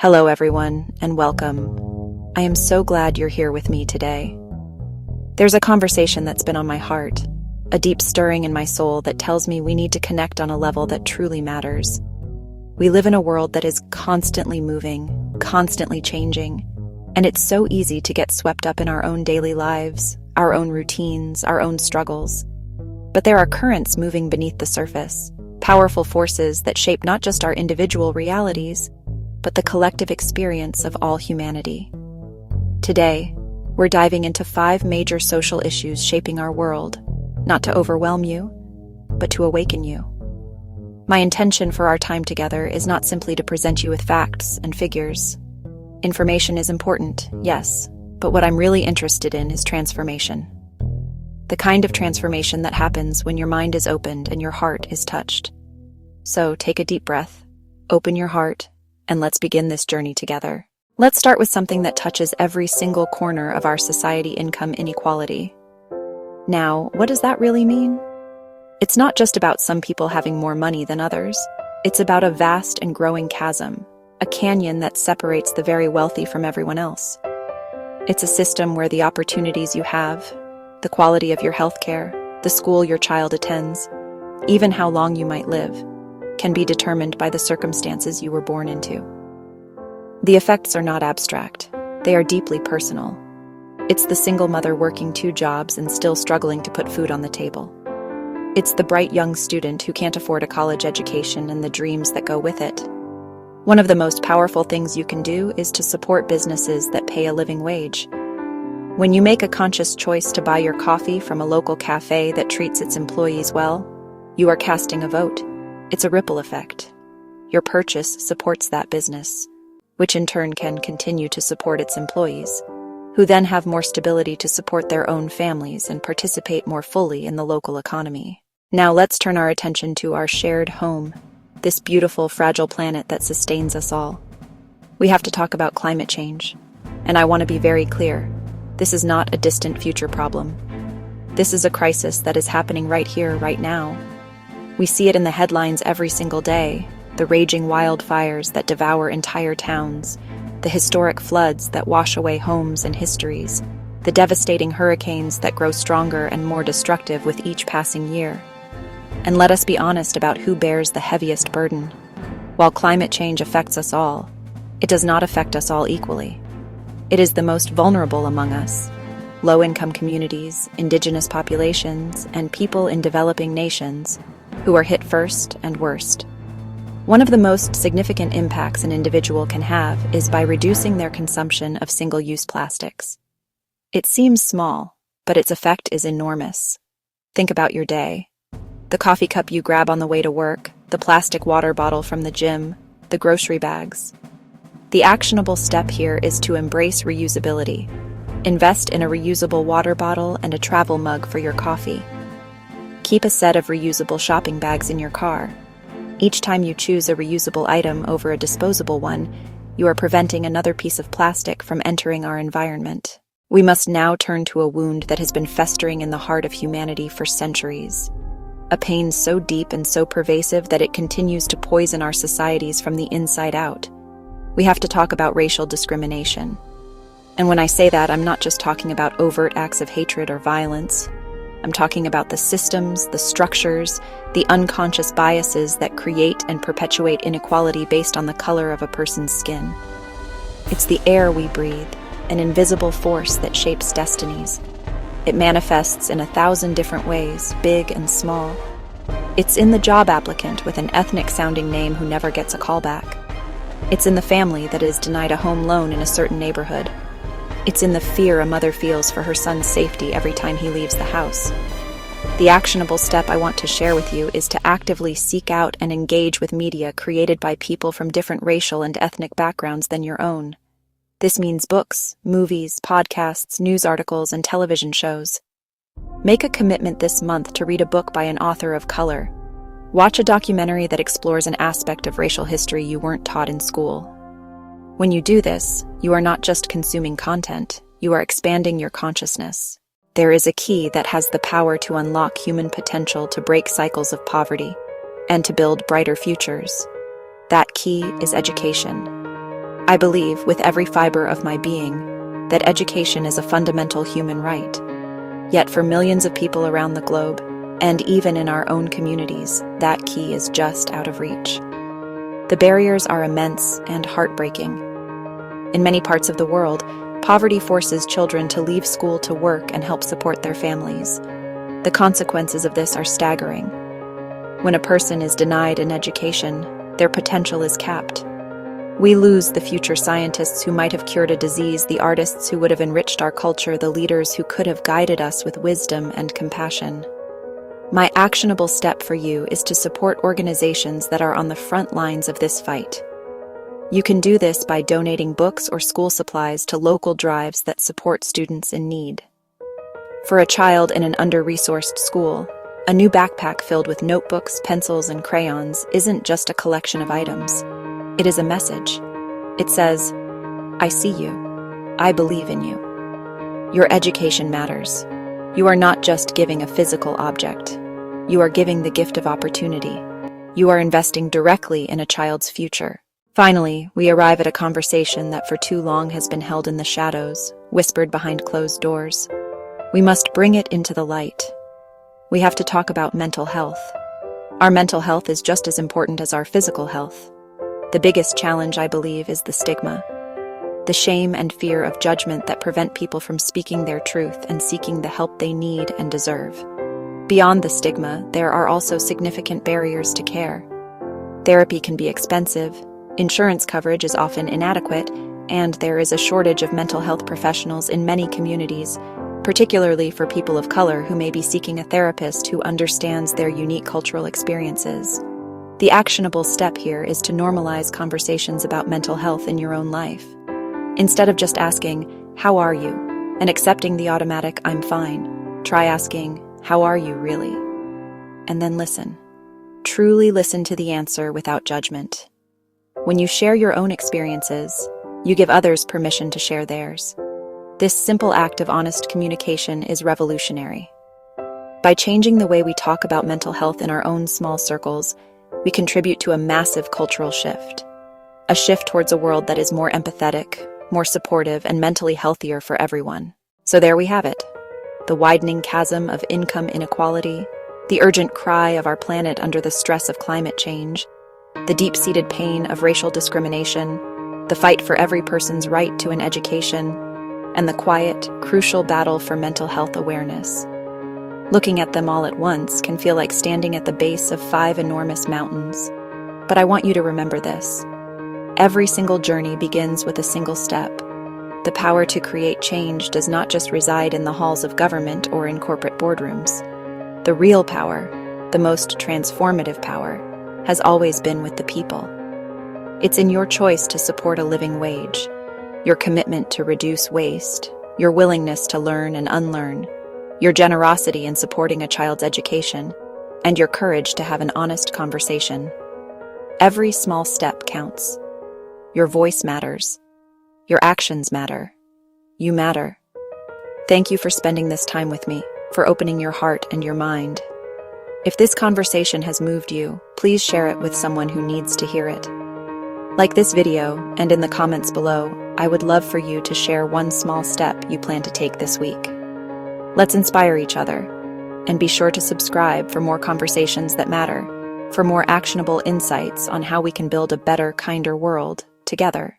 Hello, everyone, and welcome. I am so glad you're here with me today. There's a conversation that's been on my heart, a deep stirring in my soul that tells me we need to connect on a level that truly matters. We live in a world that is constantly moving, constantly changing, and it's so easy to get swept up in our own daily lives, our own routines, our own struggles. But there are currents moving beneath the surface, powerful forces that shape not just our individual realities, but the collective experience of all humanity. Today, we're diving into 5 major social issues shaping our world, not to overwhelm you, but to awaken you. My intention for our time together is not simply to present you with facts and figures. Information is important, yes, but what I'm really interested in is transformation. The kind of transformation that happens when your mind is opened and your heart is touched. So take a deep breath, open your heart, and let's begin this journey together. Let's start with something that touches every single corner of our society: income inequality. Now, what does that really mean? It's not just about some people having more money than others. It's about a vast and growing chasm, a canyon that separates the very wealthy from everyone else. It's a system where the opportunities you have, the quality of your healthcare, the school your child attends, even how long you might live, can be determined by the circumstances you were born into. The effects are not abstract. They are deeply personal. It's the single mother working 2 jobs and still struggling to put food on the table. It's the bright young student who can't afford a college education and the dreams that go with it. One of the most powerful things you can do is to support businesses that pay a living wage. When you make a conscious choice to buy your coffee from a local cafe that treats its employees well, you are casting a vote. It's a ripple effect. Your purchase supports that business, which in turn can continue to support its employees, who then have more stability to support their own families and participate more fully in the local economy. Now let's turn our attention to our shared home, this beautiful, fragile planet that sustains us all. We have to talk about climate change, and I want to be very clear. This is not a distant future problem. This is a crisis that is happening right here, right now. We see it in the headlines every single day, the raging wildfires that devour entire towns, the historic floods that wash away homes and histories, the devastating hurricanes that grow stronger and more destructive with each passing year. And let us be honest about who bears the heaviest burden. While climate change affects us all, it does not affect us all equally. It is the most vulnerable among us: low-income communities, indigenous populations, and people in developing nations who are hit first and worst. One of the most significant impacts an individual can have is by reducing their consumption of single-use plastics. It seems small, but its effect is enormous. Think about your day. The coffee cup you grab on the way to work, the plastic water bottle from the gym, the grocery bags. The actionable step here is to embrace reusability. Invest in a reusable water bottle and a travel mug for your coffee. Keep a set of reusable shopping bags in your car. Each time you choose a reusable item over a disposable one, you are preventing another piece of plastic from entering our environment. We must now turn to a wound that has been festering in the heart of humanity for centuries. A pain so deep and so pervasive that it continues to poison our societies from the inside out. We have to talk about racial discrimination. And when I say that, I'm not just talking about overt acts of hatred or violence. I'm talking about the systems, the structures, the unconscious biases that create and perpetuate inequality based on the color of a person's skin. It's the air we breathe, an invisible force that shapes destinies. It manifests in 1,000 different ways, big and small. It's in the job applicant with an ethnic-sounding name who never gets a callback. It's in the family that is denied a home loan in a certain neighborhood. It's in the fear a mother feels for her son's safety every time he leaves the house. The actionable step I want to share with you is to actively seek out and engage with media created by people from different racial and ethnic backgrounds than your own. This means books, movies, podcasts, news articles, and television shows. Make a commitment this month to read a book by an author of color. Watch a documentary that explores an aspect of racial history you weren't taught in school. When you do this, you are not just consuming content, you are expanding your consciousness. There is a key that has the power to unlock human potential to break cycles of poverty and to build brighter futures. That key is education. I believe, with every fiber of my being, that education is a fundamental human right. Yet for millions of people around the globe, and even in our own communities, that key is just out of reach. The barriers are immense and heartbreaking. In many parts of the world, poverty forces children to leave school to work and help support their families. The consequences of this are staggering. When a person is denied an education, their potential is capped. We lose the future scientists who might have cured a disease, the artists who would have enriched our culture, the leaders who could have guided us with wisdom and compassion. My actionable step for you is to support organizations that are on the front lines of this fight. You can do this by donating books or school supplies to local drives that support students in need. For a child in an under-resourced school, a new backpack filled with notebooks, pencils, and crayons isn't just a collection of items. It is a message. It says, I see you. I believe in you. Your education matters. You are not just giving a physical object. You are giving the gift of opportunity. You are investing directly in a child's future. Finally, we arrive at a conversation that for too long has been held in the shadows, whispered behind closed doors. We must bring it into the light. We have to talk about mental health. Our mental health is just as important as our physical health. The biggest challenge, I believe, is the stigma. The shame and fear of judgment that prevent people from speaking their truth and seeking the help they need and deserve. Beyond the stigma, there are also significant barriers to care. Therapy can be expensive, insurance coverage is often inadequate, and there is a shortage of mental health professionals in many communities, particularly for people of color who may be seeking a therapist who understands their unique cultural experiences. The actionable step here is to normalize conversations about mental health in your own life. Instead of just asking, "How are you?" and accepting the automatic "I'm fine," try asking, "How are you really?" And then listen. Truly listen to the answer without judgment. When you share your own experiences, you give others permission to share theirs. This simple act of honest communication is revolutionary. By changing the way we talk about mental health in our own small circles, we contribute to a massive cultural shift. A shift towards a world that is more empathetic, more supportive, and mentally healthier for everyone. So there we have it. The widening chasm of income inequality, the urgent cry of our planet under the stress of climate change, the deep-seated pain of racial discrimination, the fight for every person's right to an education, and the quiet, crucial battle for mental health awareness. Looking at them all at once can feel like standing at the base of 5 enormous mountains. But I want you to remember this. Every single journey begins with a single step. The power to create change does not just reside in the halls of government or in corporate boardrooms. The real power, the most transformative power, has always been with the people. It's in your choice to support a living wage, your commitment to reduce waste, your willingness to learn and unlearn, your generosity in supporting a child's education, and your courage to have an honest conversation. Every small step counts. Your voice matters. Your actions matter. You matter. Thank you for spending this time with me, for opening your heart and your mind. If this conversation has moved you, please share it with someone who needs to hear it. Like this video, and in the comments below, I would love for you to share one small step you plan to take this week. Let's inspire each other, and be sure to subscribe for more conversations that matter, for more actionable insights on how we can build a better, kinder world together.